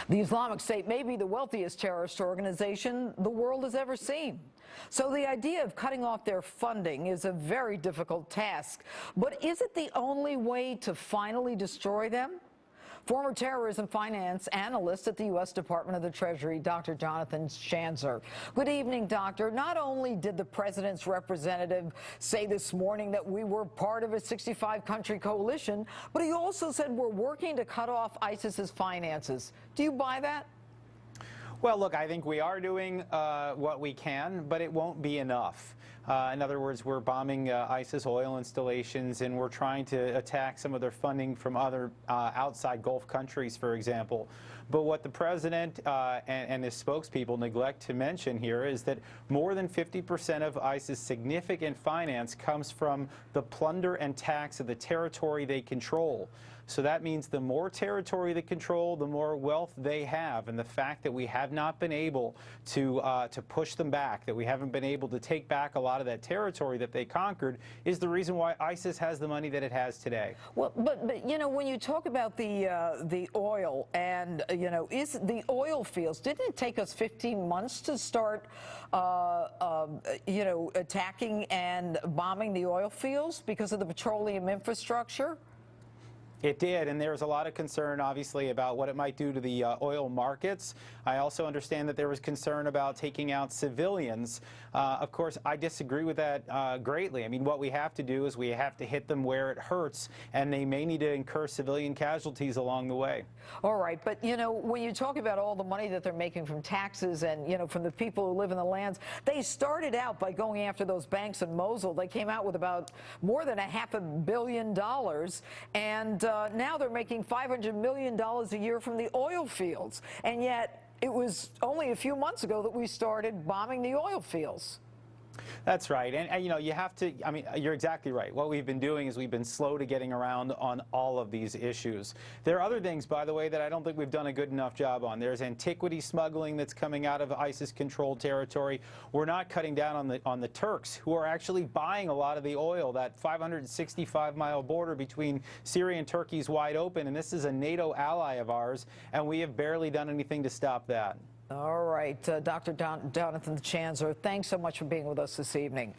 The Islamic State may be the wealthiest terrorist organization the world has ever seen. So the idea of cutting off their funding is a very difficult task. But is it the only way to finally destroy them? Former terrorism finance analyst at the U.S. Department of the Treasury, Dr. Jonathan Schanzer. Good evening, doctor. Not only did the president's representative say this morning that we were part of a 65-country coalition, but he also said we're working to cut off ISIS's finances. Do you buy that? Well, look, I think we are doing what we can, but it won't be enough. In other words, we're bombing ISIS oil installations, and we're trying to attack some of their funding from other outside Gulf countries, for example. But what the president and his spokespeople neglect to mention here is that more than 50% of ISIS' significant finance comes from the plunder and tax of the territory they control. So that means the more territory they control, the more wealth they have. And the fact that we have not been able to push them back, that we haven't been able to take back a lot of that territory that they conquered, is the reason why ISIS has the money that it has today. Well, but you know, when you talk about the oil and, you know, is the oil fields, didn't it take us 15 months to start, you know, attacking and bombing the oil fields because of the petroleum infrastructure? It did, and there's a lot of concern, obviously, about what it might do to the oil markets. I also understand that there was concern about taking out civilians. Of course, I disagree with that greatly. I mean, what we have to do is we have to hit them where it hurts, and they may need to incur civilian casualties along the way. All right, but, you know, when you talk about all the money that they're making from taxes and, you know, from the people who live in the lands, they started out by going after those banks in Mosul. They came out with about more than $500 million, and now they're making $500 million a year from the oil fields. And yet it was only a few months ago that we started bombing the oil fields. That's right. And, you know, you have to, I mean, you're exactly right. What we've been doing is we've been slow to getting around on all of these issues. There are other things, by the way, that I don't think we've done a good enough job on. There's antiquity smuggling that's coming out of ISIS-controlled territory. We're not cutting down on the Turks, who are actually buying a lot of the oil. That 565-mile border between Syria and Turkey is wide open, and this is a NATO ally of ours, and we have barely done anything to stop that. All right, Dr. Jonathan Schanzer, thanks so much for being with us this evening.